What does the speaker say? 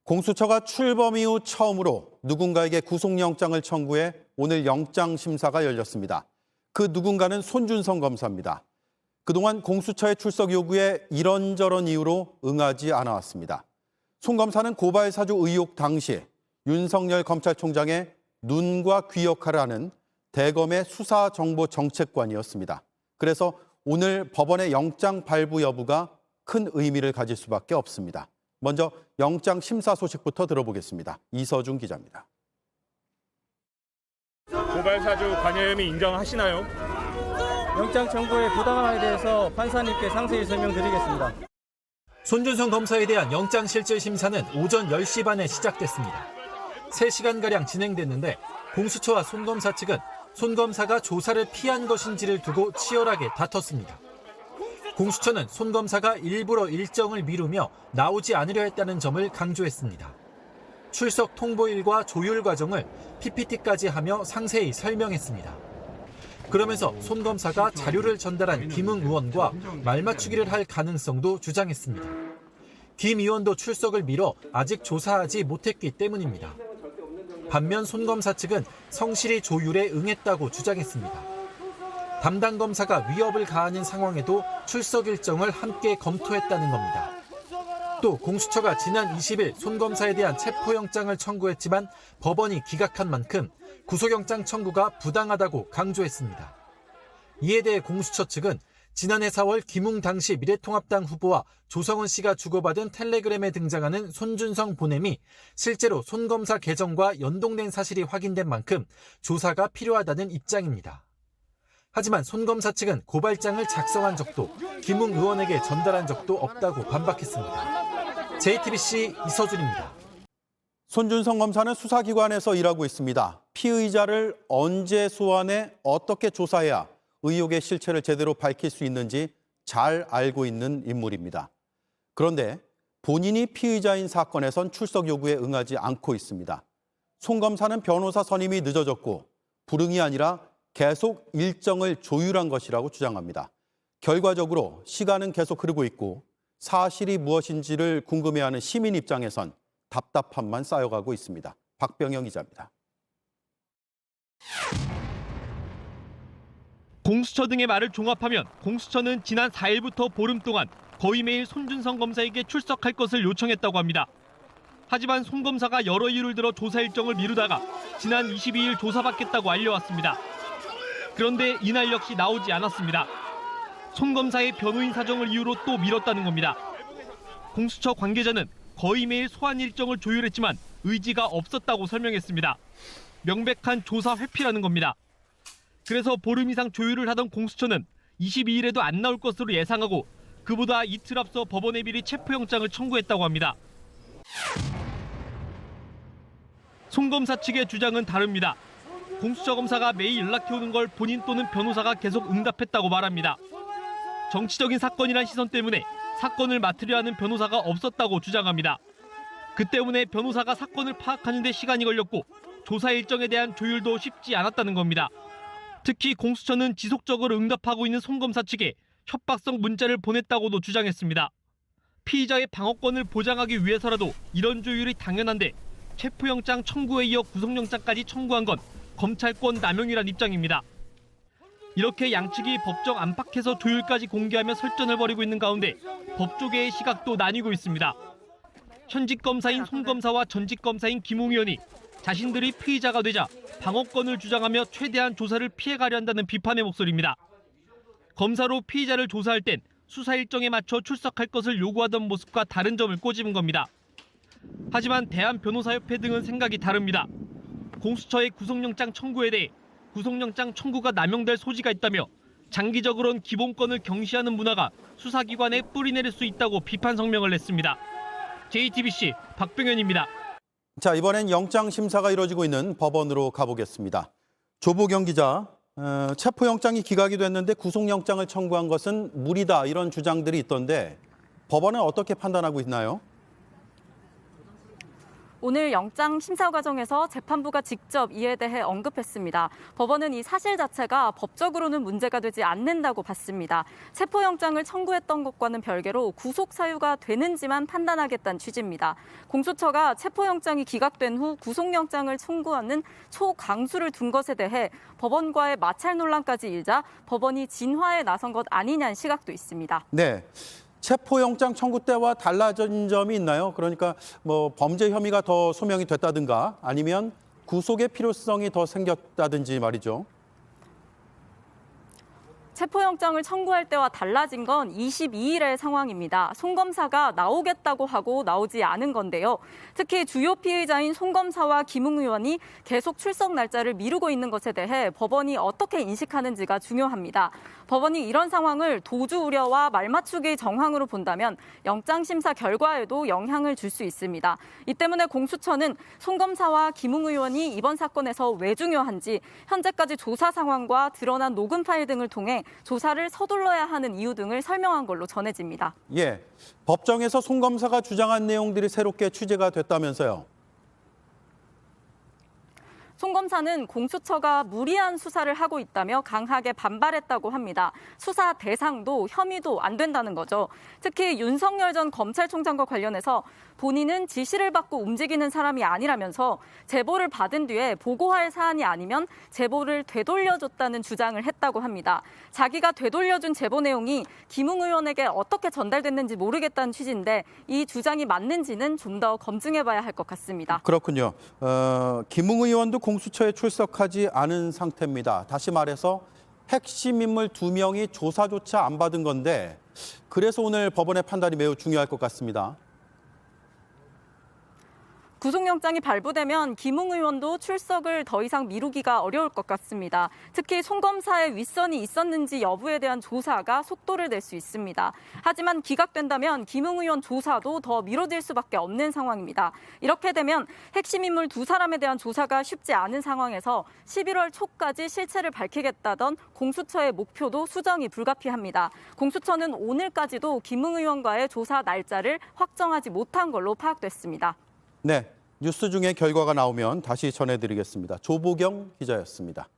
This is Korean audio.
공수처가 출범 이후 처음으로 누군가에게 구속영장을 청구해 오늘 영장 심사가 열렸습니다. 그 누군가는 손준성 검사입니다. 그동안 공수처의 출석 요구에 이런저런 이유로 응하지 않아왔습니다. 손 검사는 고발 사주 의혹 당시 윤석열 검찰총장의 눈과 귀 역할을 하는 대검의 수사정보정책관이었습니다. 그래서 오늘 법원의 영장 발부 여부가 큰 의미를 가질 수밖에 없습니다. 먼저 영장 심사 소식부터 들어보겠습니다. 이서준 기자입니다. 고발 사주 관여 혐의 인정하시나요? 영장 청구의 부당함에 대해서 판사님께 상세히 설명드리겠습니다. 손준성 검사에 대한 영장 실질 심사는 오전 10시 반에 시작됐습니다. 3시간가량 진행됐는데 공수처와 손 검사 측은 손 검사가 조사를 피한 것인지를 두고 치열하게 다퉜습니다. 공수처는 손 검사가 일부러 일정을 미루며 나오지 않으려 했다는 점을 강조했습니다. 출석 통보일과 조율 과정을 PPT까지 하며 상세히 설명했습니다. 그러면서 손 검사가 자료를 전달한 김웅 의원과 말맞추기를 할 가능성도 주장했습니다. 김 의원도 출석을 미뤄 아직 조사하지 못했기 때문입니다. 반면 손 검사 측은 성실히 조율에 응했다고 주장했습니다. 담당 검사가 위협을 가하는 상황에도 출석 일정을 함께 검토했다는 겁니다. 또 공수처가 지난 20일 손 검사에 대한 체포영장을 청구했지만 법원이 기각한 만큼 구속영장 청구가 부당하다고 강조했습니다. 이에 대해 공수처 측은 지난해 4월 김웅 당시 미래통합당 후보와 조성은 씨가 주고받은 텔레그램에 등장하는 손준성 보냄이 실제로 손 검사 계정과 연동된 사실이 확인된 만큼 조사가 필요하다는 입장입니다. 하지만 손 검사 측은 고발장을 작성한 적도 김웅 의원에게 전달한 적도 없다고 반박했습니다. JTBC 이서준입니다. 손준성 검사는 수사기관에서 일하고 있습니다. 피의자를 언제 소환해 어떻게 조사해야 의혹의 실체를 제대로 밝힐 수 있는지 잘 알고 있는 인물입니다. 그런데 본인이 피의자인 사건에선 출석 요구에 응하지 않고 있습니다. 손 검사는 변호사 선임이 늦어졌고 불응이 아니라 계속 일정을 조율한 것이라고 주장합니다. 결과적으로 시간은 계속 흐르고 있고 사실이 무엇인지를 궁금해하는 시민 입장에선 답답함만 쌓여가고 있습니다. 박병영 기자입니다. 공수처 등의 말을 종합하면 공수처는 지난 4일부터 보름 동안 거의 매일 손준성 검사에게 출석할 것을 요청했다고 합니다. 하지만 손 검사가 여러 이유를 들어 조사 일정을 미루다가 지난 22일 조사받겠다고 알려왔습니다. 그런데 이날 역시 나오지 않았습니다. 손 검사의 변호인 사정을 이유로 또 미뤘다는 겁니다. 공수처 관계자는 거의 매일 소환 일정을 조율했지만 의지가 없었다고 설명했습니다. 명백한 조사 회피라는 겁니다. 그래서 보름 이상 조율을 하던 공수처는 22일에도 안 나올 것으로 예상하고 그보다 이틀 앞서 법원에 미리 체포영장을 청구했다고 합니다. 손 검사 측의 주장은 다릅니다. 공수처 검사가 매일 연락해오는 걸 본인 또는 변호사가 계속 응답했다고 말합니다. 정치적인 사건이란 시선 때문에 사건을 맡으려 하는 변호사가 없었다고 주장합니다. 그 때문에 변호사가 사건을 파악하는 데 시간이 걸렸고 조사 일정에 대한 조율도 쉽지 않았다는 겁니다. 특히 공수처는 지속적으로 응답하고 있는 손 검사 측에 협박성 문자를 보냈다고도 주장했습니다. 피의자의 방어권을 보장하기 위해서라도 이런 조율이 당연한데 체포영장 청구에 이어 구속영장까지 청구한 건 검찰권 남용이란 입장입니다. 이렇게 양측이 법정 안팎에서 조율까지 공개하며 설전을 벌이고 있는 가운데 법조계의 시각도 나뉘고 있습니다. 현직 검사인 손 검사와 전직 검사인 김웅 의원이 자신들이 피의자가 되자 방어권을 주장하며 최대한 조사를 피해가려 한다는 비판의 목소리입니다. 검사로 피의자를 조사할 땐 수사 일정에 맞춰 출석할 것을 요구하던 모습과 다른 점을 꼬집은 겁니다. 하지만 대한변호사협회 등은 생각이 다릅니다. 공수처의 구속영장 청구에 대해 구속영장 청구가 남용될 소지가 있다며 장기적으로는 기본권을 경시하는 문화가 수사기관에 뿌리내릴 수 있다고 비판 성명을 냈습니다. JTBC 박병현입니다. 자, 이번엔 영장 심사가 이루어지고 있는 법원으로 가보겠습니다. 조보경 기자, 체포영장이 기각이 됐는데 구속영장을 청구한 것은 무리다 이런 주장들이 있던데 법원은 어떻게 판단하고 있나요? 오늘 영장 심사 과정에서 재판부가 직접 이에 대해 언급했습니다. 법원은 이 사실 자체가 법적으로는 문제가 되지 않는다고 봤습니다. 체포영장을 청구했던 것과는 별개로 구속 사유가 되는지만 판단하겠다는 취지입니다. 공수처가 체포영장이 기각된 후 구속영장을 청구하는 초강수를 둔 것에 대해 법원과의 마찰 논란까지 일자 법원이 진화에 나선 것 아니냐는 시각도 있습니다. 네. 체포영장 청구 때와 달라진 점이 있나요? 그러니까 뭐 범죄 혐의가 더 소명이 됐다든가 아니면 구속의 필요성이 더 생겼다든지 말이죠. 체포영장을 청구할 때와 달라진 건 22일의 상황입니다. 송 검사가 나오겠다고 하고 나오지 않은 건데요. 특히 주요 피의자인 송 검사와 김웅 의원이 계속 출석 날짜를 미루고 있는 것에 대해 법원이 어떻게 인식하는지가 중요합니다. 법원이 이런 상황을 도주 우려와 말맞추기 정황으로 본다면 영장심사 결과에도 영향을 줄 수 있습니다. 이 때문에 공수처는 송 검사와 김웅 의원이 이번 사건에서 왜 중요한지 현재까지 조사 상황과 드러난 녹음 파일 등을 통해 조사를 서둘러야 하는 이유 등을 설명한 걸로 전해집니다. 예, 법정에서 송 검사가 주장한 내용들이 새롭게 취재가 됐다면서요. 송 검사는 공수처가 무리한 수사를 하고 있다며 강하게 반발했다고 합니다. 수사 대상도 혐의도 안 된다는 거죠. 특히 윤석열 전 검찰총장과 관련해서 본인은 지시를 받고 움직이는 사람이 아니라면서 제보를 받은 뒤에 보고할 사안이 아니면 제보를 되돌려줬다는 주장을 했다고 합니다. 자기가 되돌려준 제보 내용이 김웅 의원에게 어떻게 전달됐는지 모르겠다는 취지인데 이 주장이 맞는지는 좀 더 검증해봐야 할 것 같습니다. 그렇군요. 김웅 의원도 공수처에 출석하지 않은 상태입니다. 다시 말해서 핵심 인물 2명이 조사조차 안 받은 건데 그래서 오늘 법원의 판단이 매우 중요할 것 같습니다. 구속영장이 발부되면 김웅 의원도 출석을 더 이상 미루기가 어려울 것 같습니다. 특히 송 검사의 윗선이 있었는지 여부에 대한 조사가 속도를 낼 수 있습니다. 하지만 기각된다면 김웅 의원 조사도 더 미뤄질 수밖에 없는 상황입니다. 이렇게 되면 핵심 인물 2사람에 대한 조사가 쉽지 않은 상황에서 11월 초까지 실체를 밝히겠다던 공수처의 목표도 수정이 불가피합니다. 공수처는 오늘까지도 김웅 의원과의 조사 날짜를 확정하지 못한 걸로 파악됐습니다. 네, 뉴스 중에 결과가 나오면 다시 전해드리겠습니다. 조보경 기자였습니다.